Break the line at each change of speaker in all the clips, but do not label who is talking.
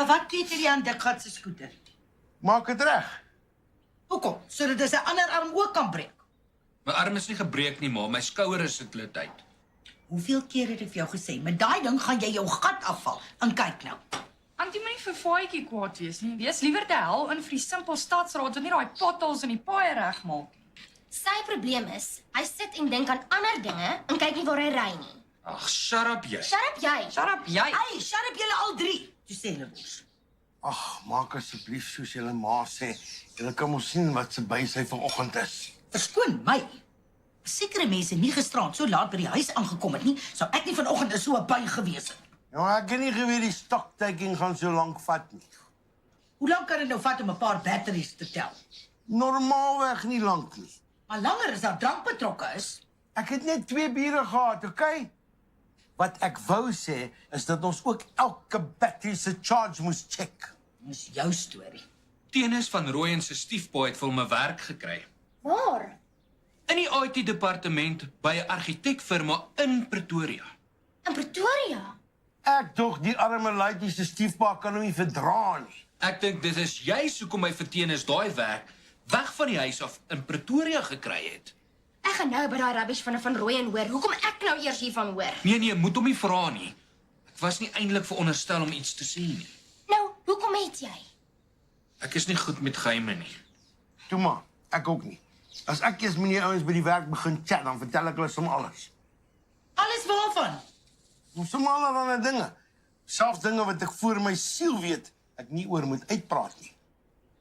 Maar wat weet jy aan Dikgat se skooter?
Maak het reg.
Hoekom? Sodat hy sy ander arm ook kan breek.
My arm is nie gebreek nie, ma. My skouer is geklit uit.
Hoeveel keer het ek vir jou gesê, met daai ding gaan jy jou gat afval. En kyk nou.
Antie, moenie vir Faatjie kwaad wees nie. Wees liewer te hel in vir die simpel stadsraad wat nie daai potholes in die paaie regmaak nie.
Sy probleem is, hy sit en dink aan ander dinge en kyk nie waar hy ry nie.
Ag, shut up jy.
Shut up jy.
Shut up, jy.
Hey, shut up julle al drie. Toe sê hulle mos.
Ag, maak asseblief soos julle ma sê. Julle kan mos sien wat se by sy vanoggend is.
Verskoon my. Sekere mense nie gisterand so laat by die huis aangekom het nie, sou ek nie vanoggend so by gewees het.
Ja, ek het nie geweet die stocktaking gaan so lank vat nie.
Hoe lank kan dit nou vat om 'n paar batteries te tel?
Normaalweg nie lank nie.
Maar langer as daar drank betrokke is.
Ek het net 2 biere gehad, okay? Wat ek wou sê is dat ons ook elke battery se charge moes check.
Dis jou storie.
Tenis van Rooyen se stiefpa het vir hom 'n werk gekry.
Waar?
In die IT-departement by 'n argitekfirma in Pretoria.
In Pretoria?
Ek dog die arme laaitjie se stiefpa kan hom nie verdra nie.
Ek dink dit is juis hoekom hy vir Tenis daai werk weg van die huis af in Pretoria gekry het.
Ek gaan nou by daai rubbish van Rooyen hoor. Hoekom ek nou eers hiervan hoor?
Nee, moet hom nie vra nie. Ek was nie eintlik veronderstel om iets te sê nie.
Nou, hoekom het jy?
Ek is nie goed met geheime nie.
Toe maar, ek ook nie. As ek eers met die ouens by die werk begin chat, dan vertel ek hulle som alles.
Alles waarvan?
Som allerlei dinge. Selfs dinge wat ek voor my siel weet, ek nie oor moet uitpraat nie.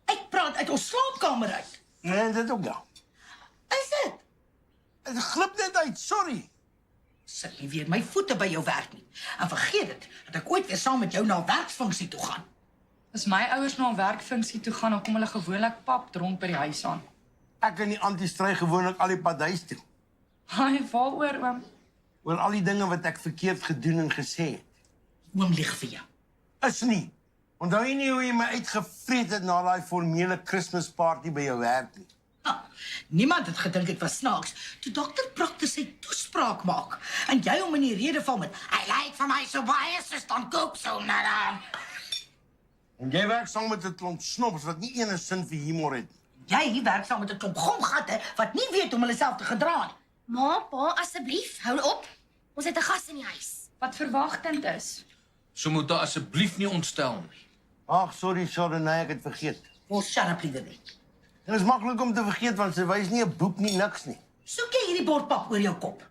Ek praat uit ons slaapkamer uit.
Nee, dit ook ja.
Is dit?
Dit glip net uit, sorry.
Sit nie weer my voete by jou werk nie. En vergeet dit, dat ek ooit weer saam met jou na 'n werksfunksie toe gaan.
As my ouers na 'n werkfunksie toe gaan, dan kom hulle gewoonlik pap dronk by die huis aan.
Ek en die anti-stry gewoonlik al die pad huis toe.
Haai, waaroor oom?
Oor al die dinge wat ek verkeerd gedoen en gesê het.
Oom lieg vir jou.
Is nie. Onthou jy nie hoe jy my uitgevreet het na daai formele Kersfeesparty by jou werk nie?
Ha, niemand het gedink dit was snaaks toe dokter Proctor sy toespraak maak en jy hom in die rede val met hy lyk vir my so baie soos dan koop so nou.
En jy werk saam met 'n klomp snops wat nie ene sin vir humor het nie.
Jy werk saam met 'n klomp gomgatte wat nie weet hoe om hulle self te gedra nie.
Ma, pa, asseblief, hou op. Ons het 'n gas in die huis.
Wat verwagtend is.
So moet daar asseblief nie ontstel nie.
Ag, sorry, nee, ek het vergeet.
Ons shut up liewer net.
Dit is maklik om te vergeet want sy wys nie 'n boek nie, niks nie.
Soek jy hierdie bordpap oor jou kop?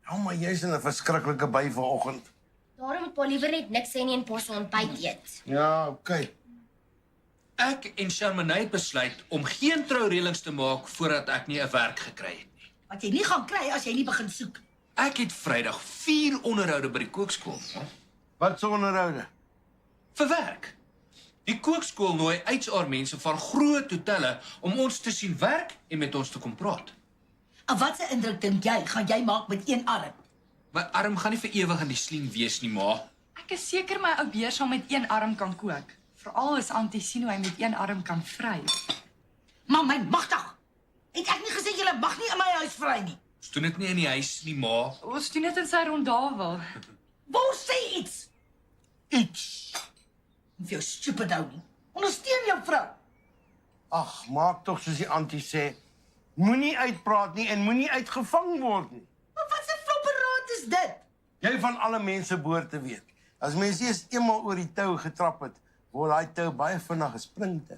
Ja, maar jy's in 'n verskriklike by vanoggend.
Daarom moet pa liewer net niks sê nie en pa se ontbyt eet.
Ja, okay.
Ek en Shermanay het besluit om geen troureëlings te maak voordat ek nie 'n werk gekry het nie.
Wat jy nie gaan kry as jy nie begin soek.
Ek het Vrydag 4 onderhoude by die kookskool.
Wat so onderhoude?
Vir werk. Die kookskool nooi HR-mense van groot hotelle om ons te sien werk en met ons te kom praat.
En wat 'n indruk dink jy gaan jy maak met een arm?
My arm gaan nie vir ewig in die sling wees nie, ma.
Ek is seker my ou beer sal met een arm kan kook. Veral as Antie sien hoe hy met een arm kan vry.
Maar my magtig. Het ek nie gesê jy mag nie in my huis vry nie?
Ons doen dit nie in die huis nie, ma.
Ons doen dit in sy rondawel.
Wou sê iets.
Iets.
Of jou stupid ou nie. Ondersteun jou vrou.
Ag, maak tog soos die antie sê. Moenie uitpraat nie en moenie uitgevang word nie.
Maar wat 'n flopperaad is dit?
Jy van alle mense behoort te weet. As mens eers eenmal oor die tou getrap het, word daai tou baie vinnig gespring te.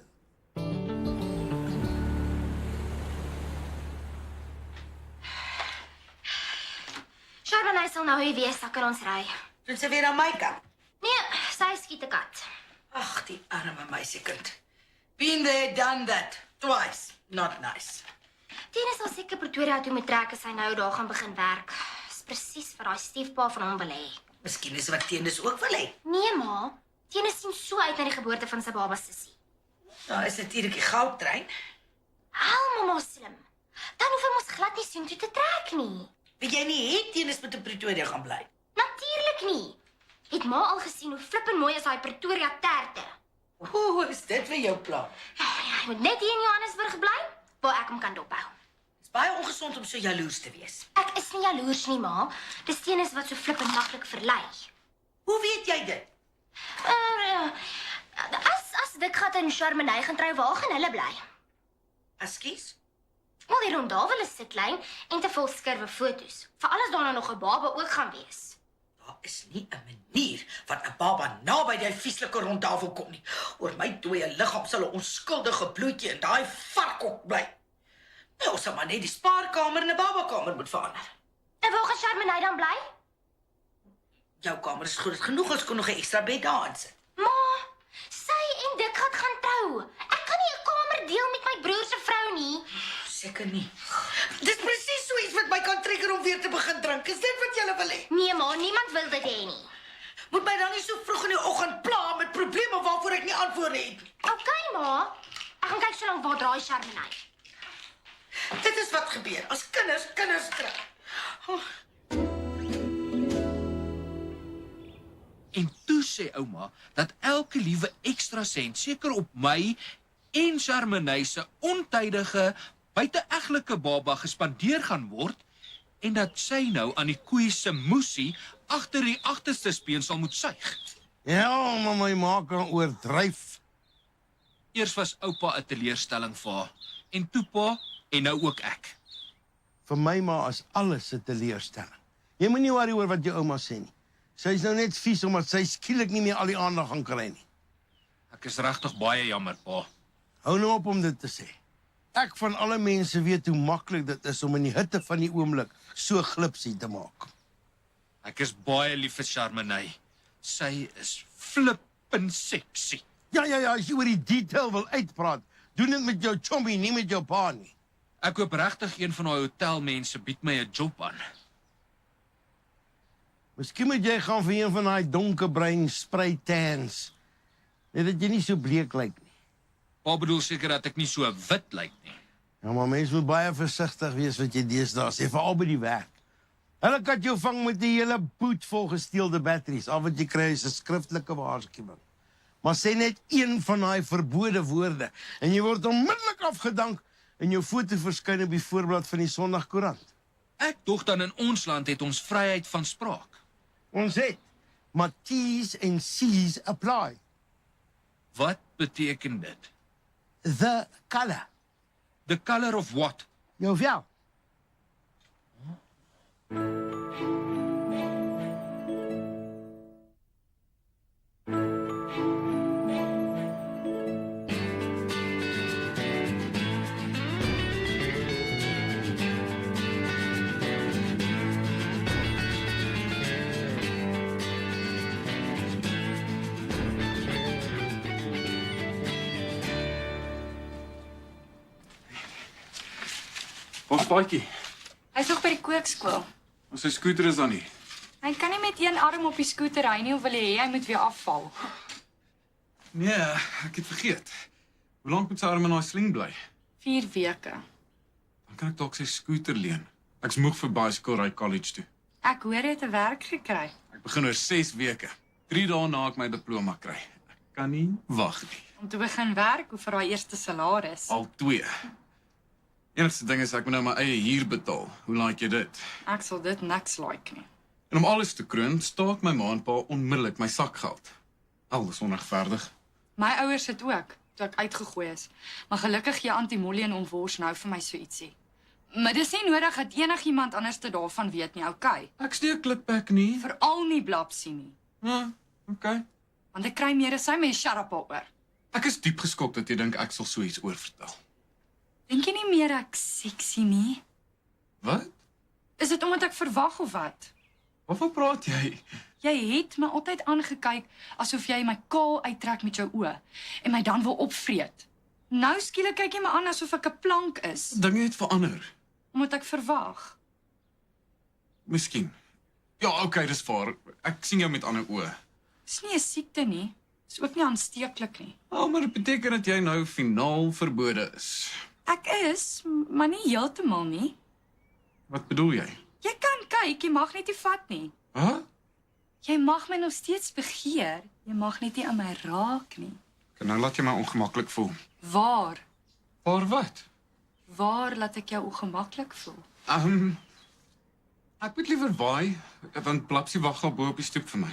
Sherman sal nou hier wees, dan kan ons ry.
Doen sy weer aan my kant?
Nee, sy skiet 'n kat.
Ag, die arme meisiekind. Been there, done that. Twice. Not nice.
Tenis sal seker Pretoria toe moet trek as hy nou daar gaan begin werk. Dis presies vir daai stiefpa van hom wil hê.
Miskien is wat Tenis ook wil hê.
Nee, ma. Tenis sien so uit na die geboorte van sy baba sussie.
Daar is natuurlik die goudtrein.
Al mamma slim. Dan hoef hy mos glad nie soontoe te trek nie.
Weet jy nie, het Tenis met in Pretoria gaan bly?
Natuurlik nie. Het ma al gesien hoe flippend mooi is daai Pretoria terte?
Hoe is dit vir jou plan?
Ja, hy moet net hier in Johannesburg bly, waar ek hom kan dophou.
Dit is baie ongesond om so jaloers te wees.
Ek is nie jaloers nie, ma. Dis Tenis wat so flippend maklik verlei.
Hoe weet jy dit?
As Dikgat en Charmenay gaan trou, waar gaan hulle bly?
Ekskuus?
Wel, die rondawel is te klein en te vol skurwe foto's. Veral as daar nou nog 'n baba ook gaan wees.
Daar is nie 'n manier wat 'n baba naby die vieslike rondtafel kom nie. Oor my dooie liggaam sal 'n onskuldige bloetjie in daai varkhok bly. Nou, ons sal maar net die spaarkamer in 'n babakamer moet verander.
En waar gaan Charmenay dan bly?
Jou kamer is groot genoeg, ons kon nog 'n ekstra bed daar insit.
Ma, sy en Dikgat gaan trou. Ek kan nie 'n kamer deel met my broer se vrou nie.
Seker nie. Dis presies so iets wat my kan trigger om weer te begin drink. Is dit wat julle wil hê?
Nee, ma, niemand wil dit hê nie.
Moet my dan nie so vroeg in die oggend pla met probleme waarvoor ek nie antwoorde het nie.
Okay, ma. Ek gaan kyk solank waar draai Charmenay.
Dit is wat gebeur as kinders kry. Oh.
En toe sê ouma dat elke liewe ekstra sent seker op my en Charmenay se ontydige buiteeglike baba gespandeer gaan word en dat sy nou aan die koei se moesie agter die agterste speen sal moet suig.
Ja, maar my ma kan oordryf.
Eers was oupa 'n teleurstelling vir haar en toe pa en nou ook ek.
Vir my ma is alles 'n teleurstelling. Jy moenie worry oor wat jou ouma sê nie. Sy is nou net vies omdat sy skielik nie meer al die aandag gaan kry nie.
Ek is regtig baie jammer, pa.
Hou nou op om dit te sê. Ek van alle mense weet hoe maklik dit is om in die hitte van die oomblik so glipsie te maak.
Ek is baie lief vir Charmenay. Sy is flippin sexy.
Ja, as jy oor die detail wil uitpraat, doen dit met jou chommie, nie met jou pa nie.
Ek hoop regtig een van daai hotelmense bied my 'n job aan.
Miskien moet jy gaan vir een van daai donkerbruin spray tans. Net dat jy nie so bleek lyk nie.
Pa bedoel seker dat ek nie so wit lyk nie.
Ja, maar mens moet baie versigtig wees wat jy deesdae sê, veral by die werk. Hulle kan jou vang met 'n hele boot vol gesteelde batteries. Al wat jy kry is 'n skriftelike waarskuwing. Maar sê net een van daai verbode woorde en jy word onmiddellik afgedank en jou foto verskyn op die voorblad van die Sondagkoerant.
Ek dog dan in ons land het ons vryheid van spraak.
Ons het, maar T's en C's apply.
Wat beteken dit?
The color.
The color of what?
Jou vel.
Ons paadjie.
Hy's nog by die kookskool.
Ons skooter is dan nie.
Hy kan nie met een arm op die skooter ry nie of wil hy moet weer afval.
Nee, ek het vergeet. Hoe lank moet sy arm in daai sling bly?
4 weke.
Dan kan ek dalk sy skooter leen. Ek's moeg vir bicycle ry college toe.
Ek hoor jy het 'n werk gekry.
Ek begin oor 6 weke. 3 dae na ek my diploma kry. Ek kan nie wag nie.
Om te begin werk of vir haar eerste salaris.
Al 2. Enigste ding is ek moet nou my eie huur betaal. Hoe like jy dit?
Ek sal dit niks like nie.
En om alles te kroon, staak my ma en pa onmiddellik my sakgeld. Al is onregverdig.
My ouers het ook, toe ek uitgegooi is. Maar gelukkig gee Auntie Molly en Omwors nou vir my so ietsie. Maar dis nie nodig dat enigiemand anders te daarvan weet nie, okay?
Ek steek klipbek nie.
Veral nie Blapsie nie.
Ja, okay.
Want ek kry meer as sy met shut up daaroor.
Ek is diep geskok dat jy dink ek sal so iets oorvertel.
Dink jy nie meer ek sexy nie?
Wat?
Is dit omdat ek verwag of wat?
Waarvan praat jy?
Jy het my altyd aangekyk asof jy my kaal uittrek met jou oë en my dan wil opvreet. Nou skielik kyk jy my aan asof ek 'n plank is,
Dinge het verander.
omdat ek verwag.
Miskien. Ja, okay, dis waar. Ek sien jou met ander oë.
Dis nie 'n siekte nie. Dis ook nie aansteeklik nie.
Maar dit beteken dat jy nou finaal verbode is.
Ek is, maar nie heeltemal nie.
Wat bedoel jy?
Jy kan kyk, jy mag net nie vat nie.
Huh?
Jy mag my nog steeds begeer, jy mag net nie aan my raak nie.
Nou laat jy my ongemaklik voel.
Waar?
Waar wat?
Waar laat ek jou ongemaklik voel?
Ek moet liever waai, want Blapsie wag al bo op die stoep vir my.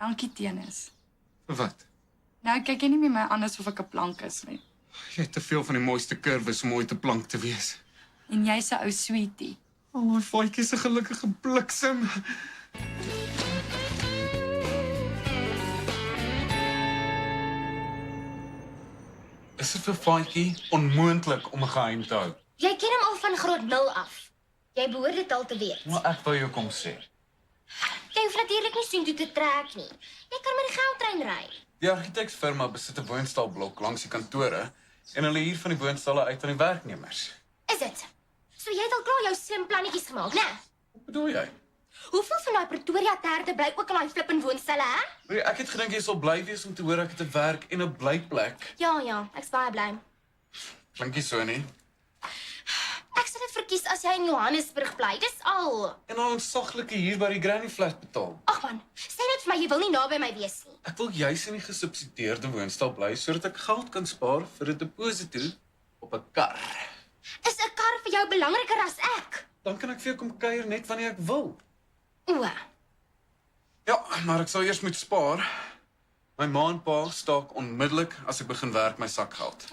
Dankie, Tenis.
Vir wat?
Nou kyk jy nie meer my aan asof ek 'n plank is nie.
Jy het te veel van die mooiste kurwes om ooit 'n plank te wees.
En jy's 'n ou sweetie.
My Faatjie is 'n gelukkige bliksem. Is dit vir Faatjie onmoontlik om 'n geheim te hou?
Jy ken hom al van graad 0 af. Jy behoort dit al te weet.
Maar ek wou jou kom sê.
Jy hoef natuurlik nie soontoe te trek nie. Jy kan met die geldtrein ry.
Die argitekfirma besit 'n woonstalblok langs die kantore en hulle huur van die woonstalle uit aan die werknemers.
Is dit? So jy het al klaar jou slim plannetjies gemaak, né?
Wat bedoel jy?
Hoeveel van daai Pretoria terde bly ook in daai flippin woonstelle, hè?
Nee, ek het gedink jy sal bly wees om te hoor ek het 'n werk en 'n blyplek.
Ja, ek's baie bly.
Klink nie so nie.
Ek sal dit verkies as jy in Johannesburg bly. Dis al.
En al 'n saglike huur by die granny flat betaal.
Ag man, sê net vir my jy wil nie naby my wees nie.
Ek wil juis in die gesubsidieerde woonstel bly sodat ek geld kan spaar vir 'n deposito op 'n kar.
Is 'n kar vir jou belangriker as ek?
Dan kan ek vir jou kom kuier net wanneer ek wil.
O,
Ja, maar ek sal eers moet spaar. My ma en pa staak onmiddellik as ek begin werk my sakgeld.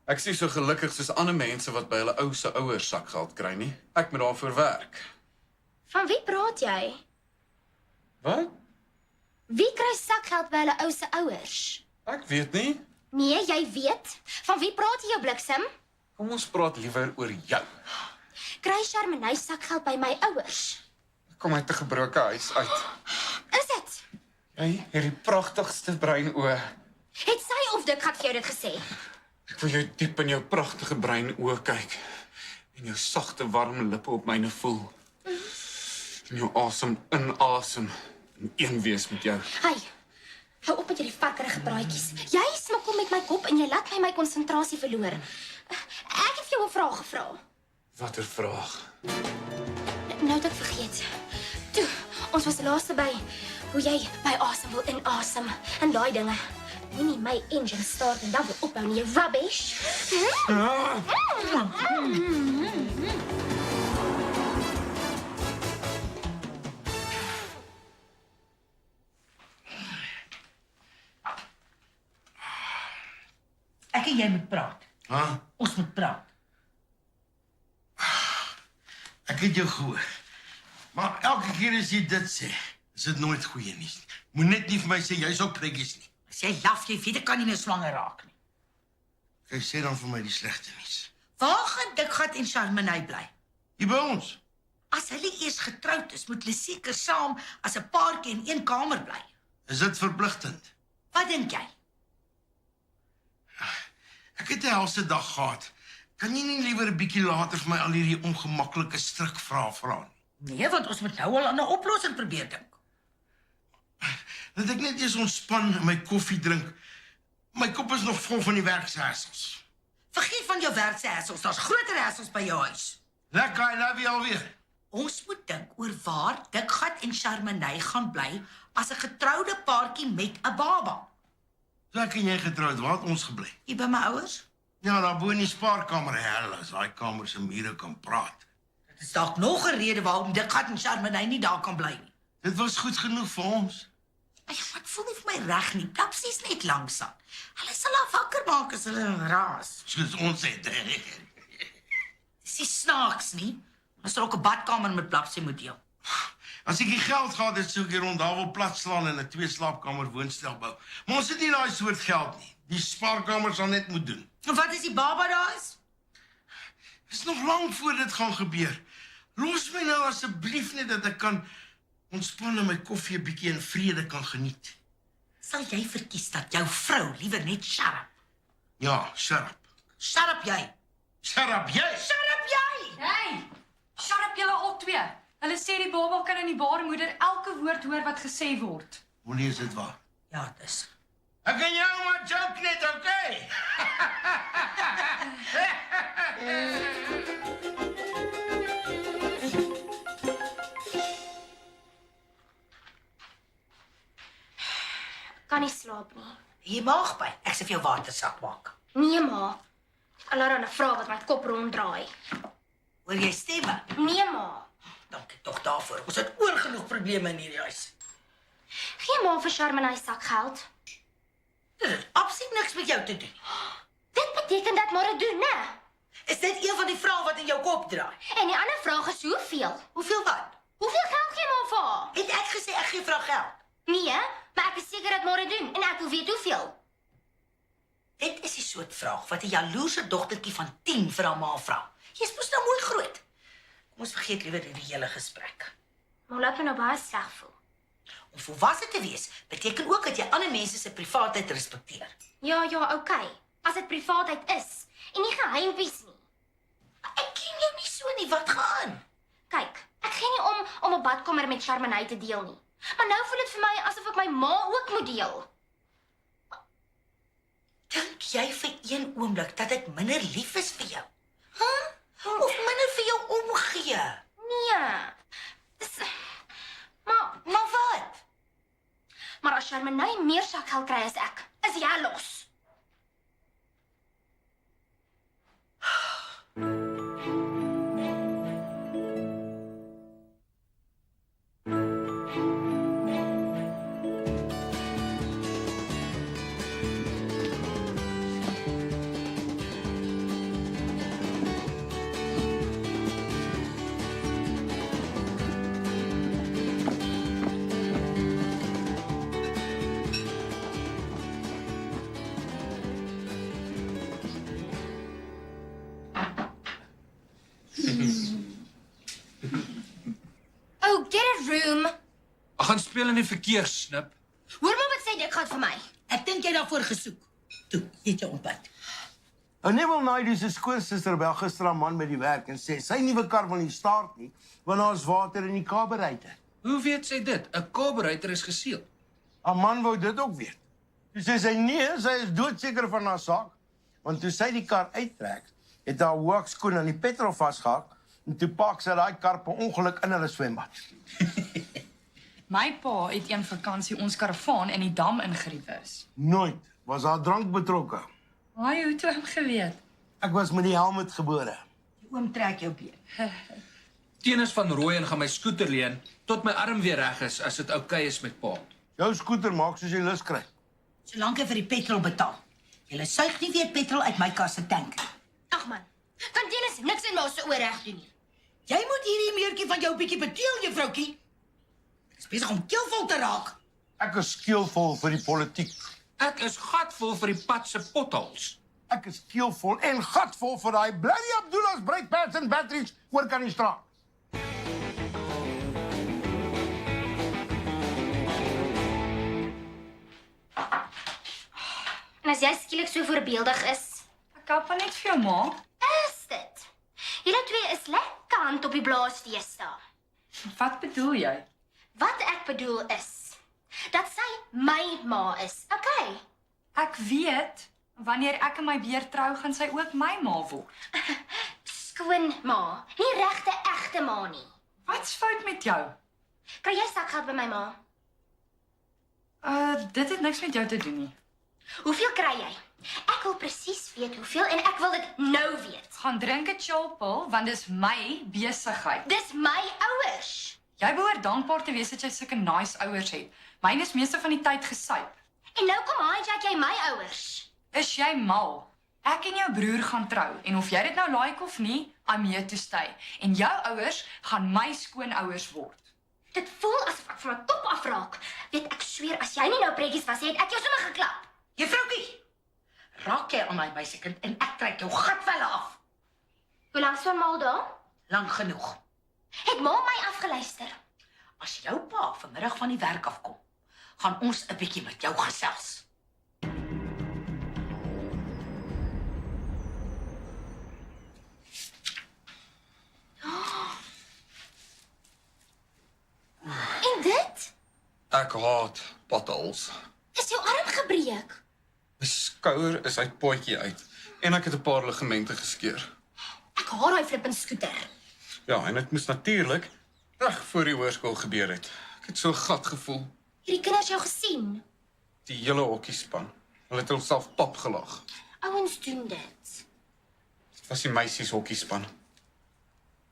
Ek is nie so gelukkig soos ander mense wat by hulle ou se ouers sakgeld kry nie. Ek moet daarvoor werk.
van wie praat jy?
Wat?
Wie kry sakgeld by hulle ou se ouers?
Ek weet nie.
Nee, jy weet. Van wie praat jy jou bliksem?
Kom ons praat liewer oor jou.
Kry Charmenay sakgeld by my ouers?
Ek kom uit 'n gebroke huis uit.
Is dit?
Jy het die pragtigste bruin oë.
Het sy of Dik vir jou dit gesê?
Ek wil jou diep in jou pragtige bruin oë kyk en jou sagte warm lippe op myne voel. En jou asem inasem en een wees met jou.
Hey, hou op met hierdie varkerige praatjies. Jy smokkel met my kop en jy laat my konsentrasie verloor. Ek het vir jou 'n vraag gevra.
Watter vraag?
Nou het ek vergeet. Toe, ons was laaste by hoe jy by asem wil inasem en daai dinge. Moenie my engine start en dan weer ophou nie, rubbish.
Ek en jy moet praat.
Ha?
Ons moet praat.
Ek het jou gehoor. Maar elke keer as jy dit sê, is dit nooit goeie nuus nie. Moet net nie vir my sê jy's ook preggies nie.
As jy laf, jy weet ek kan nie meer swanger raak nie.
Jy sê dan vir my die slegte nuus.
Waar gaan Dikgat en Charmenay bly?
Hier by ons.
As hulle eers getroud is, moet hulle seker saam as 'n paartjie in een kamer bly.
Is dit verpligtend?
Wat dink jy?
Ek het 'n helse dag gehad. Kan jy nie liewer 'n bietjie later vir my al hierdie ongemaklike strikvrae vra nie?
Nee, want ons moet nou al aan 'n oplossing probeer dink.
Dat ek net eers ontspan en my koffie drink. My kop is nog vol van die werkshassels.
Vergeet van jou werk se hassels, daar's groter hassels by jou huis.
Lekker, I love you alweer.
Ons moet dink oor waar Dikgat en Charmenay gaan bly as 'n getroude paartjie met 'n baba.
So ek en jy getroud, waar het ons gebly?
Hier by my ouers?
Ja, daar bo in die spaarkamer hel, as daai kamer se mure kan praat.
Dit is dalk nog 'n rede waarom Dikgat en Charmenay nie daar kan bly nie.
Dit was goed genoeg vir ons.
Ek voel nie vir my reg nie. Klapsie is net langsaan. Hulle sal haar wakker maak as hulle raas.
Soos ons het.
Dis nie snaaks nie. Ons sal ook 'n badkamer met Klapsie moet deel.
As ek die geld gehad het, sou ek hier rond daar wil plat slaan en 'n 2-slaapkamer woonstel bou. Maar ons het nie daai soort geld nie. Die spaarkamer sal net moet doen.
En wat as die baba daar is?
Dis nog lank voor dit gaan gebeur. Los my nou asseblief net dat ek kan ontspan en my koffie 'n bietjie in vrede kan geniet.
Sal jy verkies dat jou vrou liewer net shut up?
Ja, shut up.
Shut up jy.
Shut up, jy!
Shut up jy.
Hey! Shut up julle al twee. Hulle sê die baba kan in die baarmoeder elke woord hoor wat gesê word.
Wanneer is dit waar?
Ja, dis.
Ek en jou maar joke net, okay?
Kan nie slaap nie.
Jy maag by. Ek sê vir jou watersak maak.
Nee, ma. Allerhande vrae wat my kop ronddraai.
Hoor jy stemme?
Nee, ma.
Dankie tog daarvoor. Ons het oorgenoeg probleme in hierdie huis.
Gee ma vir Charmenay sakgeld.
Dit het absoluut niks met jou te doen.
Dit beteken dat môre doen, né?
Is dit een van die vrae wat in jou kop draai?
En die ander vraag is hoeveel?
Hoeveel wat?
Hoeveel geld gee maar vir haar?
Het ek gesê ek gee vrou geld?
Nee, maar ek is seker dat môre doen en ek wil weet hoeveel.
Dit is die soort vraag wat 'n jaloerse dogtertjie van 10 vir haar ma vra. Jy's mos nou mooi groot. Kom ons vergeet liewer die hele gesprek.
Maar laat my nou baie sleg voel.
Om volwasse te wees beteken ook dat jy ander mense se privaatheid respekteer.
Ja, okay. As dit privaatheid is en nie geheimpies nie.
Ek ken jou nie so nie, wat gaan?
Kyk, ek gee nie om 'n badkamer met Charmaine te deel nie. Maar nou voel dit vir my asof ek my ma ook moet deel.
Dink jy vir een oomblik dat ek minder lief is vir jou? Of minder vir jou omgee?
Nee.
Maar wat?
Maar as Charmaine meer sakgeld kry as ek, is jy los. Oh, get a room.
Ek gaan speel in die verkeerssnip.
Hoor maar wat sê dit gaan vir my.
Ek dink jy daarvoor gesoek. Toe, eet jou ontbyt.
Neville Naidoo se skoonsister bel gister aan man by die werk en sê sy nuwe kar wil nie start nie, want daar's water in die carburetor.
Hoe weet sy dit? 'n Carburetor is geseël.
'n Man wou dit ook weet. Toe sê sy nee, sy is doodseker van haar saak, want toe sy die kar uittrek, het haar hoekskoen aan die petrol vasgehak en toe pak sy daai kar per ongeluk in hulle swembad.
My pa het een vakansie ons karavaan in die dam ingeriep is.
Nooit was haar drank betrokke.
Haai, hoe toe hom geweet?
Ek was met die helmet gebore.
Die oom trek jou been.
Tenis van Rooyen gaan my skooter leen tot my arm weer reg is as dit oukei is met pa.
Jou skooter maak soos jy lus kry.
Solank jy vir die petrol betaal. Jy suig nie weer petrol uit my kas se tank nie.
Ag man, kan Dennis niks in my se oor reg doen nie.
Jy moet hierdie meertjie van jou bietjie beteel, juffroutjie. Ek is besig om keelvol te raak.
Ek is skeelvol vir die politiek.
Ek is gatvol vir die pad se potholes.
Ek is keelvol en gatvol vir daai bloody Abdullah's brake pads en batteries oor kan die straat.
En as jy skielik so voorbeeldig is,
Ek koop maar net vir jou ma.
is dit. Julle twee is lekker hand op die blaasfeeste.
Wat bedoel jy?
Wat ek bedoel is dat sy my ma is. Okay.
Ek weet wanneer ek en my weer trou, gaan sy ook my ma word.
Skoonma, nie regte egte ma nie.
Wat's fout met jou?
Kry jy sakgeld by my ma?
Dit het niks met jou te doen nie.
Hoeveel kry jy? Ek wil presies weet hoeveel en ek wil dit nou weet.
Gaan drink 'n chilpil, want dis my besigheid.
Dis my ouers.
Jy behoort dankbaar te wees dat jy sulke nice ouers het. Myne is meeste van die tyd gesuip.
En nou kom hijack jy my ouers.
Is jy mal? Ek en jou broer gaan trou en of jy dit nou like of nie, I'm here to stay. En jou ouers gaan my skoonouers word.
Dit voel asof ek van my kop afraak. Weet ek sweer as jy nie nou pretties was, het ek jou sommer geklap.
Juffroutjie, raak jy aan my meisiekind en ek trek jou gatvelle af.
Hoe lank sou mal daar?
Lank genoeg.
Het ma my afgeluister.
As jou pa vanmiddag van die werk afkom, gaan ons 'n bietjie met jou gesels.
En dit?
Ek haat potholes.
Is jou arm gebreek?
My skouer is uit potjie uit en ek het 'n paar ligamente geskeur.
Ek haat daai flippin skooter.
Ja, en dit moes natuurlik reg voor die hoërskool gebeur het. Ek het so 'n gat gevoel.
Hierdie kinders jou gesien.
Die hele hokkiespan. Hulle het homself pap gelag.
Ouens doen dit.
Dit was die meisies hokkiespan.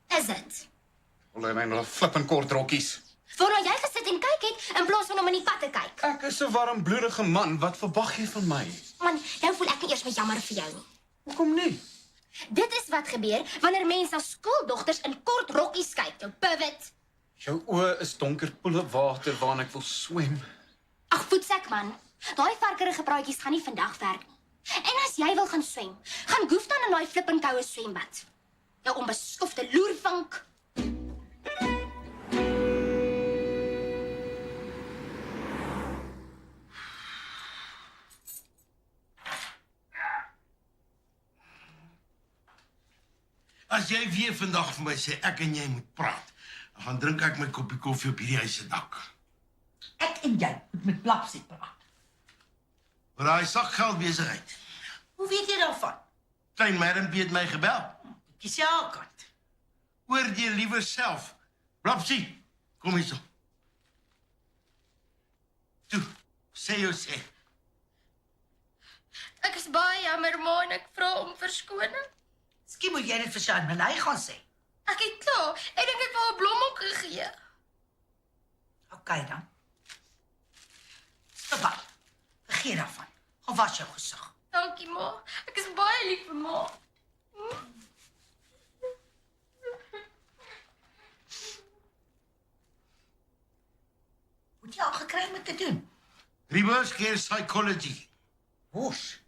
Is dit?
Hulle het hulle flippin kort rokkies.
Waarna jy gesit en kyk het, in plaas van om in die pad te kyk.
Ek is 'n warmbloedige man, wat verwag jy van my?
Man, nou voel ek nie eers met jammer vir jou nie.
Hoekom nie?
Dit is wat gebeur wanneer mense na skooldogters in kort rokkies kyk, jou pivot.
Jou oë is donker poele water waarin ek wil swem.
Ag, voetsek man. Daai varkerige praatjies gaan nie vandag werk nie. En as jy wil gaan swem, gaan goef dan in daai flippin koue swembad. Jou onbeskofte loervink.
As jy weer vandag vir my sê ek en jy moet praat, dan gaan drink ek my koppie koffie op hierdie huis se dak.
Ek en jy moet met Blapsie praat.
Oor daai sakgeld besigheid.
Hoe weet jy daarvan?
Klein Mermpie het my gebel.
Kies jy haar kant.
Oordeel liewer self. Blapsie, kom hierso. Toe, sê jou sê.
Ek is baie jammer, ma, en ek vra om verskoning.
Skien moet jy dit vir Sharmanay gaan sê.
Ek het klaar. Ek dink ek wou 'n blom ook gegee.
OK dan. Stop. Vergeet daarvan. Gaan was jou gesig.
Dankie, ma. Ek is baie lief vir ma.
Moet jy al gekry om dit te doen?
Reverse care psychology.
Hoes.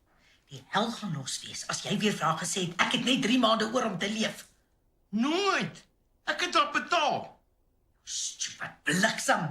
Die hel gaan los wees as jy weer vir haar gesê het ek het net 3 maande oor om te leef.
Nooit. Ek het al betaal.
Stupid bliksem.